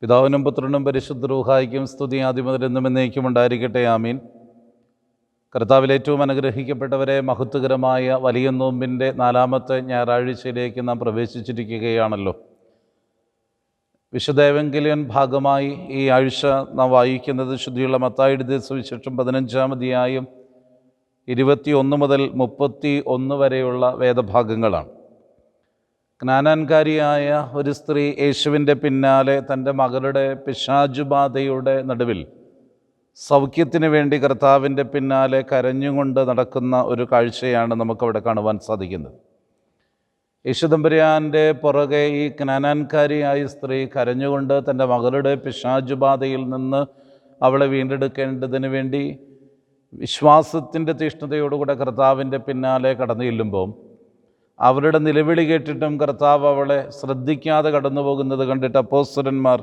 പിതാവിനും പുത്രനും പരിശുദ്ധ റൂഹായിക്കും സ്തുതി ആദ്യം മുതൽ എന്നും എന്നേക്കും ഉണ്ടായിരിക്കട്ടെ. ആമീൻ. കർത്താവിൽ ഏറ്റവും അനുഗ്രഹിക്കപ്പെട്ടവരെ, മഹത്വകരമായ വലിയ നോമ്പിൻ്റെ 4-ാമത്തെ ഞായറാഴ്ചയിലേക്ക് നാം പ്രവേശിച്ചിരിക്കുകയാണല്ലോ. വിശുദ്ധ എവങ്കലിയൻ ഭാഗമായി ഈ ആഴ്ച നാം വായിക്കുന്നത് ശുദ്ധിയുള്ള മത്തായി എഴുതിയ സുവിശേഷം 15-ാം അധ്യായം 21 മുതൽ 31 വരെയുള്ള വേദഭാഗങ്ങളാണ്. ക്നാനാൻകാരിയായ ഒരു സ്ത്രീ യേശുവിൻ്റെ പിന്നാലെ തൻ്റെ മകളുടെ പിശാചുബാധയുടെ നടുവിൽ സൗഖ്യത്തിന് വേണ്ടി കർത്താവിൻ്റെ പിന്നാലെ കരഞ്ഞുകൊണ്ട് നടക്കുന്ന ഒരു കാഴ്ചയാണ് നമുക്കവിടെ കാണുവാൻ സാധിക്കുന്നത്. യേശുദമ്പുരാൻ്റെ പുറകെ ഈ ക്നാനാൻകാരിയായ സ്ത്രീ കരഞ്ഞുകൊണ്ട് തൻ്റെ മകളുടെ പിശാചുബാധയിൽ നിന്ന് അവളെ വീണ്ടെടുക്കേണ്ടതിന് വേണ്ടി വിശ്വാസത്തിൻ്റെ തീഷ്ണതയോടുകൂടെ കർത്താവിൻ്റെ പിന്നാലെ കടന്നു ചെല്ലുമ്പോൾ അവരുടെ നിലവിളി കേട്ടിട്ടും കർത്താവ് അവളെ ശ്രദ്ധിക്കാതെ കടന്നു പോകുന്നത് കണ്ടിട്ട് അപ്പോസ്തലന്മാർ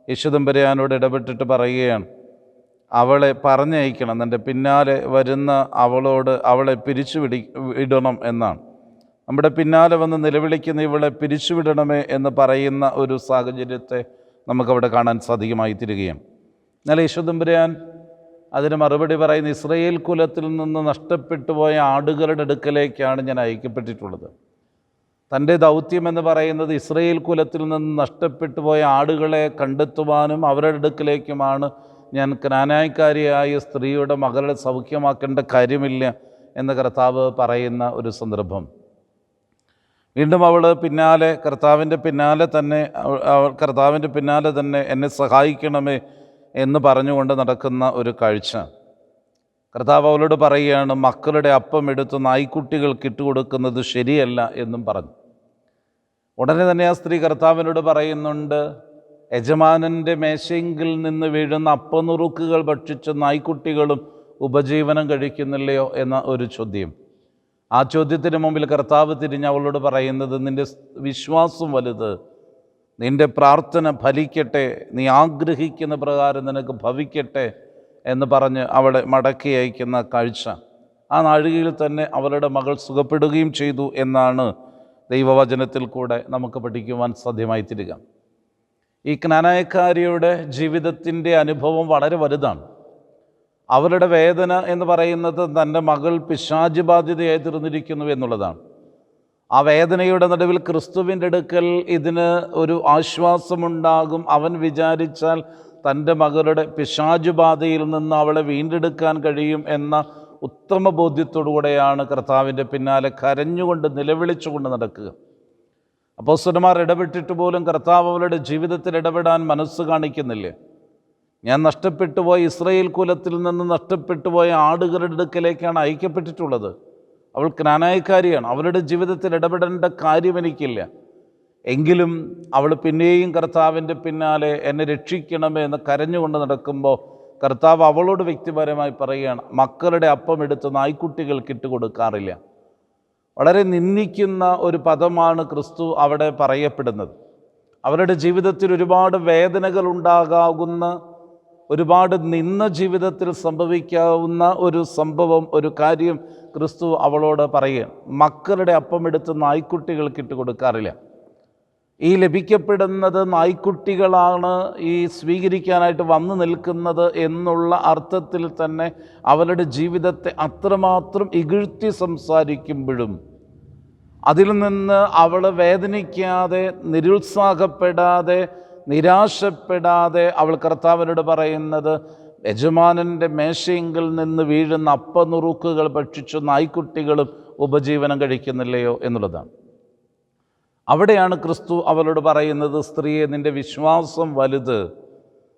യേശുദമ്പുരാനോട് ഇടപെട്ടിട്ട് പറയുകയാണ്, അവളെ പറഞ്ഞയക്കണം, എൻ്റെ പിന്നാലെ വരുന്ന അവളോട് അവളെ വിടണം എന്നാണ്. നമ്മുടെ പിന്നാലെ വന്ന് നിലവിളിക്കുന്ന ഇവളെ പിരിച്ചുവിടണമേ എന്ന് പറയുന്ന ഒരു സാഹചര്യത്തെ നമുക്കവിടെ കാണാൻ സാധികമായി തീരുകയാണ്. എന്നാൽ യേശുദമ്പുരാൻ അതിന് മറുപടി പറയുന്ന, ഇസ്രയേൽ കുലത്തിൽ നിന്ന് നഷ്ടപ്പെട്ടു പോയ ആടുകളുടെ അടുക്കലേക്കാണ് ഞാൻ അയക്കപ്പെട്ടിട്ടുള്ളത്. തൻ്റെ ദൗത്യം എന്ന് പറയുന്നത് ഇസ്രയേൽ കുലത്തിൽ നിന്ന് നഷ്ടപ്പെട്ടു പോയ ആടുകളെ കണ്ടെത്തുവാനും അവരുടെ അടുക്കലേക്കുമാണ്. ഞാൻ ക്നാനാൻകാരിയായ സ്ത്രീയുടെ മകളുടെ സൗഖ്യമാക്കേണ്ട കാര്യമില്ല എന്ന് കർത്താവ് പറയുന്ന ഒരു സന്ദർഭം. വീണ്ടും അവൾ കർത്താവിൻ്റെ പിന്നാലെ തന്നെ എന്നെ സഹായിക്കണമേ എന്ന് പറഞ്ഞുകൊണ്ട് നടക്കുന്ന ഒരു കാഴ്ച. കർത്താവ് അവളോട് പറയുകയാണ്, മക്കളുടെ അപ്പം എടുത്ത് നായ്ക്കുട്ടികൾക്ക് ഇട്ടുകൊടുക്കുന്നത് ശരിയല്ല എന്നും പറഞ്ഞു. ഉടനെ തന്നെ ആ സ്ത്രീ കർത്താവിനോട് പറയുന്നുണ്ട്, യജമാനൻ്റെ മേശയെങ്കിൽ നിന്ന് വീഴുന്ന അപ്പനുറുക്കുകൾ ഭക്ഷിച്ച നായ്ക്കുട്ടികളും ഉപജീവനം കഴിക്കുന്നില്ലയോ എന്ന ഒരു ചോദ്യം. ആ ചോദ്യത്തിന് മുമ്പിൽ കർത്താവ് തിരിഞ്ഞ് അവളോട് പറയുന്നത്, നിൻ്റെ വിശ്വാസം വലുത്, നിൻ്റെ പ്രാർത്ഥന ഫലിക്കട്ടെ, നീ ആഗ്രഹിക്കുന്ന പ്രകാരം നിനക്ക് ഭവിക്കട്ടെ എന്ന് പറഞ്ഞ് അവളെ മടക്കി അയക്കുന്ന കാഴ്ച. ആ നാഴികയിൽ തന്നെ അവളുടെ മകൾ സുഖപ്പെടുകയും ചെയ്തു എന്നാണ് ദൈവവചനത്തിൽ കൂടെ നമുക്ക് പഠിക്കുവാൻ സാധ്യമായി തീരുക. ഈ ക്നാനാൻകാരിയുടെ ജീവിതത്തിൻ്റെ അനുഭവം വളരെ വലുതാണ്. അവരുടെ വേദന എന്ന് പറയുന്നത് തൻ്റെ മകൾ പിശാച് ബാധിതയായി തീർന്നിരിക്കുന്നു എന്നുള്ളതാണ്. ആ വേദനയുടെ നടുവിൽ ക്രിസ്തുവിൻ്റെ അടുക്കൽ ഇതിന് ഒരു ആശ്വാസമുണ്ടാകും. അവൻ വിചാരിച്ചാൽ തൻ്റെ മകളുടെ പിശാചുബാധയിൽ നിന്ന് അവളെ വീണ്ടെടുക്കാൻ കഴിയും എന്ന ഉത്തമ ബോധ്യത്തോടുകൂടെയാണ് കർത്താവിൻ്റെ പിന്നാലെ കരഞ്ഞുകൊണ്ട് നിലവിളിച്ചുകൊണ്ട് നടക്കുക. അപ്പോസ്തലന്മാർ ഇടപെട്ടിട്ട് പോലും കർത്താവ് അവളുടെ ജീവിതത്തിൽ ഇടപെടാൻ മനസ്സ് കാണിക്കുന്നില്ലേ? ഞാൻ നഷ്ടപ്പെട്ടുപോയ ഇസ്രയേൽ കുലത്തിൽ നിന്ന് നഷ്ടപ്പെട്ടുപോയ ആടുകളുടെ അടുക്കലേക്കാണ് അയക്കപ്പെട്ടിട്ടുള്ളത്. അവൾ ക്നാനാൻകാരിയാണ്, അവളുടെ ജീവിതത്തിൽ ഇടപെടേണ്ട കാര്യം എനിക്കില്ല. എങ്കിലും അവൾ പിന്നെയും കർത്താവിൻ്റെ പിന്നാലെ എന്നെ രക്ഷിക്കണമേ എന്ന് കരഞ്ഞുകൊണ്ട് നടക്കുമ്പോൾ കർത്താവ് അവളോട് വ്യക്തിപരമായി പറയുകയാണ്, മക്കളുടെ അപ്പം എടുത്ത് നായ്ക്കുട്ടികൾക്ക് ഇട്ടുകൊടുക്കാറില്ല. വളരെ നിന്ദിക്കുന്ന ഒരു പദമാണ് ക്രിസ്തു അവിടെ പറയപ്പെടുന്നത്. അവരുടെ ജീവിതത്തിൽ ഒരുപാട് വേദനകൾ ഉണ്ടാകാവുന്ന, ഒരുപാട് നിന്ന ജീവിതത്തിൽ സംഭവിക്കാവുന്ന ഒരു സംഭവം, ഒരു കാര്യം ക്രിസ്തു അവളോട് പറയുകയാണ്. മക്കളുടെ അപ്പം എടുത്ത് നായ്ക്കുട്ടികൾക്ക് ഇട്ട് കൊടുക്കാറില്ല. ഈ ലഭിക്കപ്പെടുന്നത് നായ്ക്കുട്ടികളാണ് ഈ സ്വീകരിക്കാനായിട്ട് വന്നു നിൽക്കുന്നത് എന്നുള്ള അർത്ഥത്തിൽ തന്നെ അവളുടെ ജീവിതത്തെ അത്രമാത്രം ഇകഴ്ത്തി സംസാരിക്കുമ്പോഴും അതിൽ നിന്ന് അവൾ വേദനിക്കാതെ, നിരുത്സാഹപ്പെടാതെ, നിരാശപ്പെടാതെ അവൾ കർത്താവിനോട് പറയുന്നത്, യജമാനൻ്റെ മേശയെങ്കിൽ നിന്ന് വീഴുന്ന അപ്പനുറുക്കുകൾ ഭക്ഷിച്ചു നായ്ക്കുട്ടികളും ഉപജീവനം കഴിക്കുന്നില്ലയോ എന്നുള്ളതാണ്. അവിടെയാണ് ക്രിസ്തു അവളോട് പറയുന്നത്, സ്ത്രീയെ, നിൻ്റെ വിശ്വാസം വലുത്,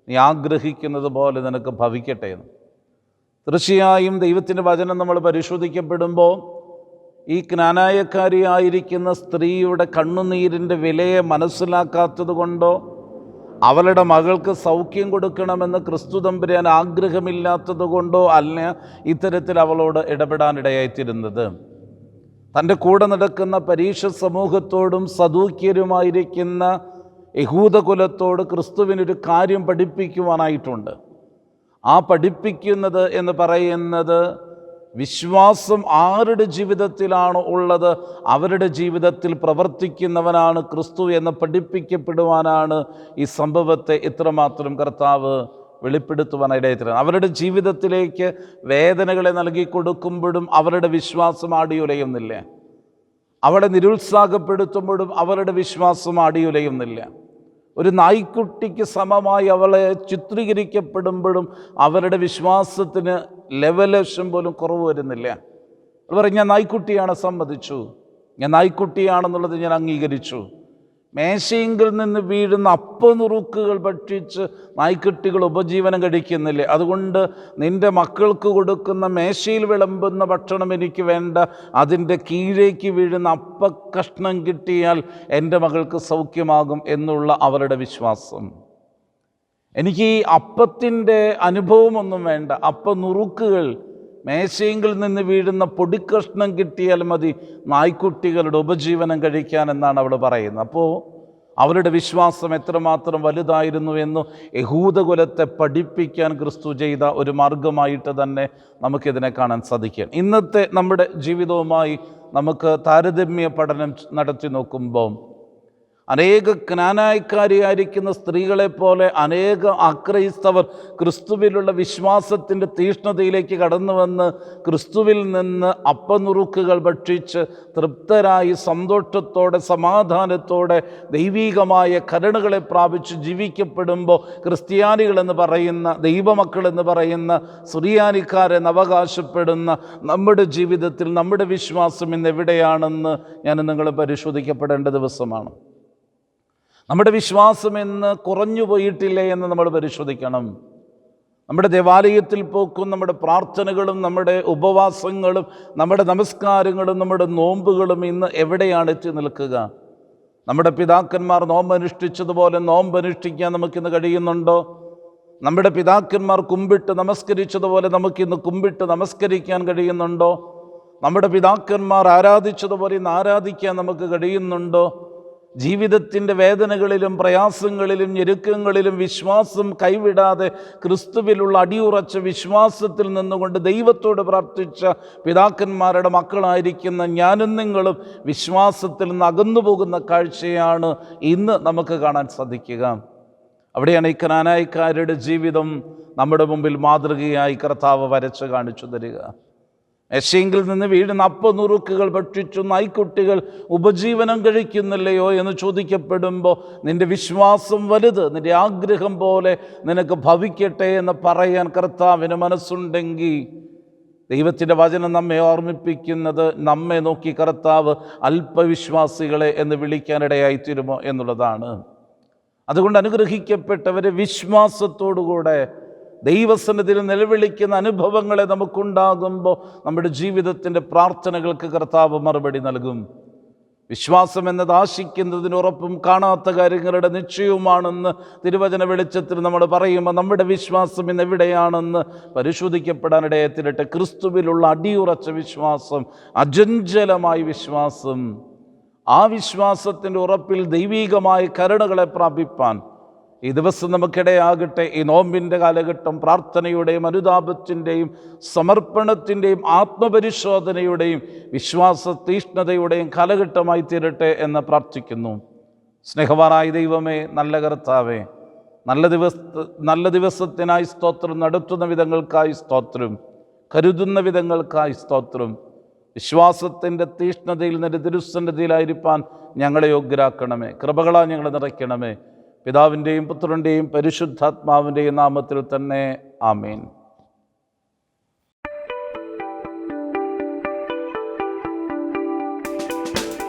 നീ ആഗ്രഹിക്കുന്നത് പോലെ നിനക്ക് ഭവിക്കട്ടെ എന്ന്. തീർച്ചയായും ദൈവത്തിൻ്റെ വചനം നമ്മൾ പരിശോധിക്കപ്പെടുമ്പോൾ ഈ ക്നാനാൻകാരിയായിരിക്കുന്ന സ്ത്രീയുടെ കണ്ണുനീരിൻ്റെ വിലയെ മനസ്സിലാക്കാത്തത് കൊണ്ടോ അവളുടെ മകൾക്ക് സൗഖ്യം കൊടുക്കണമെന്ന് ക്രിസ്തു തമ്പുരാൻ ആഗ്രഹമില്ലാത്തത് കൊണ്ടോ അല്ല ഇത്തരത്തിൽ അവളോട് ഇടപെടാനിടയായിത്തീരുന്നത്. തൻ്റെ കൂടെ നടക്കുന്ന പരീക്ഷ സമൂഹത്തോടും സദൂക്യരുമായിരിക്കുന്ന യഹൂദകുലത്തോട് ക്രിസ്തുവിനൊരു കാര്യം പഠിപ്പിക്കുവാനായിട്ടുണ്ട്. ആ പഠിപ്പിക്കുന്നത് എന്ന് പറയുന്നത് വിശ്വാസം ആരുടെ ജീവിതത്തിലാണോ ഉള്ളത് അവരുടെ ജീവിതത്തിൽ പ്രവർത്തിക്കുന്നവനാണ് ക്രിസ്തു എന്ന് പഠിപ്പിക്കപ്പെടുവാനാണ് ഈ സംഭവത്തെ ഇത്രമാത്രം കർത്താവ് വെളിപ്പെടുത്തുവാനിടയായിത്തീരുന്നത്. അവരുടെ ജീവിതത്തിലേക്ക് വേദനകളെ നൽകി കൊടുക്കുമ്പോഴും അവരുടെ വിശ്വാസം ആടിയുലയുന്നില്ല. അവളെ നിരുത്സാഹപ്പെടുത്തുമ്പോഴും അവരുടെ വിശ്വാസം ആടിയുലയുന്നില്ല. ഒരു നായ്ക്കുട്ടിക്ക് സമമായി അവളെ ചിത്രീകരിക്കപ്പെടുമ്പോഴും അവരുടെ വിശ്വാസത്തിന് ലെവലേശം പോലും കുറവ് വരുന്നില്ല. അവർ പറയും, ഞാൻ നായ്ക്കുട്ടിയാണ്, സമ്മതിച്ചു, ഞാൻ നായ്ക്കുട്ടിയാണെന്നുള്ളത് ഞാൻ അംഗീകരിച്ചു. മേശയെങ്കിൽ നിന്ന് വീഴുന്ന അപ്പനുറുക്കുകൾ ഭക്ഷിച്ച് നായ്ക്കുട്ടികൾ ഉപജീവനം കഴിക്കുന്നില്ലേ? അതുകൊണ്ട് നിൻ്റെ മക്കൾക്ക് കൊടുക്കുന്ന മേശയിൽ വിളമ്പുന്ന ഭക്ഷണം എനിക്ക് വേണ്ട, അതിൻ്റെ കീഴേക്ക് വീഴുന്ന അപ്പക്കഷ്ണം കിട്ടിയാൽ എൻ്റെ മകൾക്ക് സൗഖ്യമാകും എന്നുള്ള അവരുടെ വിശ്വാസം. എനിക്ക് ഈ അപ്പത്തിൻ്റെ അനുഭവമൊന്നും വേണ്ട, അപ്പനുറുക്കുകൾ മേശയെങ്കിൽ നിന്ന് വീഴുന്ന പൊടിക്കഷ്ണം കിട്ടിയാൽ മതി നായ്ക്കുട്ടികളുടെ ഉപജീവനം കഴിക്കാൻ എന്നാണ് അവൾ പറയുന്നത്. അപ്പോൾ അവരുടെ വിശ്വാസം എത്രമാത്രം വലുതായിരുന്നു എന്ന് യഹൂദകുലത്തെ പഠിപ്പിക്കാൻ ക്രിസ്തു ചെയ്ത ഒരു മാർഗമായിട്ട് തന്നെ നമുക്കിതിനെ കാണാൻ സാധിക്കും. ഇന്നത്തെ നമ്മുടെ ജീവിതവുമായി നമുക്ക് താരതമ്യ പഠനം നടത്തി നോക്കുമ്പോൾ അനേക ക്നാനായക്കാരിയായിരിക്കുന്ന സ്ത്രീകളെപ്പോലെ അനേക അക്രൈസ്തവർ ക്രിസ്തുവിലുള്ള വിശ്വാസത്തിൻ്റെ തീഷ്ണതയിലേക്ക് കടന്നു വന്ന് ക്രിസ്തുവിൽ നിന്ന് അപ്പനുറുക്കുകൾ ഭക്ഷിച്ച് തൃപ്തരായി സന്തോഷത്തോടെ സമാധാനത്തോടെ ദൈവീകമായ കരുണകളെ പ്രാപിച്ച് ജീവിക്കപ്പെടുമ്പോൾ ക്രിസ്ത്യാനികളെന്ന് പറയുന്ന ദൈവമക്കളെന്ന് പറയുന്ന സുറിയാനിക്കാരെന്ന് അവകാശപ്പെടുന്ന നമ്മുടെ ജീവിതത്തിൽ നമ്മുടെ വിശ്വാസം ഇന്ന് എവിടെയാണെന്ന് ഞാൻ നിങ്ങൾ പരിശോധിക്കപ്പെടേണ്ട ദിവസമാണ്. നമ്മുടെ വിശ്വാസം എന്ന് കുറഞ്ഞു പോയിട്ടില്ലേ എന്ന് നമ്മൾ പരിശോധിക്കണം. നമ്മുടെ ദേവാലയത്തിൽ പോക്കും നമ്മുടെ പ്രാർത്ഥനകളും നമ്മുടെ ഉപവാസങ്ങളും നമ്മുടെ നമസ്കാരങ്ങളും നമ്മുടെ നോമ്പുകളും ഇന്ന് എവിടെയാണ് എത്തി നിൽക്കുക? നമ്മുടെ പിതാക്കന്മാർ നോമ്പനുഷ്ഠിച്ചതുപോലെ നോമ്പനുഷ്ഠിക്കാൻ നമുക്കിന്ന് കഴിയുന്നുണ്ടോ? നമ്മുടെ പിതാക്കന്മാർ കുമ്പിട്ട് നമസ്കരിച്ചതുപോലെ നമുക്കിന്ന് കുമ്പിട്ട് നമസ്കരിക്കാൻ കഴിയുന്നുണ്ടോ? നമ്മുടെ പിതാക്കന്മാർ ആരാധിച്ചതുപോലെ ഇന്ന് ആരാധിക്കാൻ നമുക്ക് കഴിയുന്നുണ്ടോ? ജീവിതത്തിൻ്റെ വേദനകളിലും പ്രയാസങ്ങളിലും ഞെരുക്കങ്ങളിലും വിശ്വാസം കൈവിടാതെ ക്രിസ്തുവിലുള്ള അടിയുറച്ച വിശ്വാസത്തിൽ നിന്നുകൊണ്ട് ദൈവത്തോട് പ്രാർത്ഥിച്ച പിതാക്കന്മാരുടെ മക്കളായിരിക്കുന്ന ഞാനും നിങ്ങളും വിശ്വാസത്തിൽ നിന്ന് അകന്നു പോകുന്ന കാഴ്ചയാണ് ഇന്ന് നമുക്ക് കാണാൻ സാധിക്കുക. അവിടെയാണ് ഈ കനാനായക്കാരുടെ ജീവിതം നമ്മുടെ മുമ്പിൽ മാതൃകയായി കർത്താവ് വരച്ച് കാണിച്ചു തരിക. മേശയെങ്കിൽ നിന്ന് വീഴുന്ന അപ്പനുറുക്കുകൾ ഭക്ഷിച്ചു നായ്ക്കുട്ടികൾ ഉപജീവനം കഴിക്കുന്നില്ലയോ എന്ന് ചോദിക്കപ്പെടുമ്പോൾ നിൻ്റെ വിശ്വാസം വലുത്, നിൻ്റെ ആഗ്രഹം പോലെ നിനക്ക് ഭവിക്കട്ടെ എന്ന് പറയാൻ കർത്താവിന് മനസ്സുണ്ടെങ്കിൽ ദൈവത്തിൻ്റെ വചനം നമ്മെ ഓർമ്മിപ്പിക്കുന്നത് നമ്മെ നോക്കി കർത്താവ് അല്പവിശ്വാസികളെ എന്ന് വിളിക്കാനിടയായിത്തീരുമോ എന്നുള്ളതാണ്. അതുകൊണ്ട് അനുഗ്രഹിക്കപ്പെട്ടവരെ വിശ്വാസത്തോടുകൂടെ ദൈവസന്നിധിയിൽ നിലവിളിക്കുന്ന അനുഭവങ്ങളെ നമുക്കുണ്ടാകുമ്പോൾ നമ്മുടെ ജീവിതത്തിൻ്റെ പ്രാർത്ഥനകൾക്ക് കർത്താവ് മറുപടി നൽകും. വിശ്വാസം എന്നത് ആശിക്കുന്നതിന് ഉറപ്പും കാണാത്ത കാര്യങ്ങളുടെ നിശ്ചയവുമാണെന്ന് തിരുവചന വെളിച്ചത്തിൽ നമ്മൾ പറയുമ്പോൾ നമ്മുടെ വിശ്വാസം ഇന്ന് എവിടെയാണെന്ന് പരിശോധിക്കപ്പെടാനിടയത്തിരട്ടെ. ക്രിസ്തുവിലുള്ള അടിയുറച്ച വിശ്വാസം, അചഞ്ചലമായ വിശ്വാസം, ആ വിശ്വാസത്തിൻ്റെ ഉറപ്പിൽ ദൈവീകമായ കരുണകളെ പ്രാപിപ്പാൻ ഈ ദിവസം നമുക്കിടയാകട്ടെ. ഈ നോമ്പിൻ്റെ കാലഘട്ടം പ്രാർത്ഥനയുടെയും അനുതാപത്തിൻ്റെയും സമർപ്പണത്തിൻ്റെയും ആത്മപരിശോധനയുടെയും വിശ്വാസ തീഷ്ണതയുടെയും കാലഘട്ടമായി തീരട്ടെ എന്ന് പ്രാർത്ഥിക്കുന്നു. സ്നേഹവാനായ ദൈവമേ, നല്ല കർത്താവേ, നല്ല ദിവസത്തിനായി സ്തോത്രം, നടത്തുന്ന വിധങ്ങൾക്കായി സ്തോത്രം, കരുതുന്ന വിധങ്ങൾക്കായി സ്തോത്രം. വിശ്വാസത്തിൻ്റെ തീഷ്ണതയിൽ നിന്റെ തിരുസന്നിധിയിലായിരിക്കാൻ ഞങ്ങളെ യോഗ്യരാക്കണമേ. കൃപകളാ ഞങ്ങളെ നിറയ്ക്കണമേ. പിതാവിൻ്റെയും പുത്രൻ്റെയും പരിശുദ്ധാത്മാവിൻ്റെയും നാമത്തിൽ തന്നെ ആമേൻ.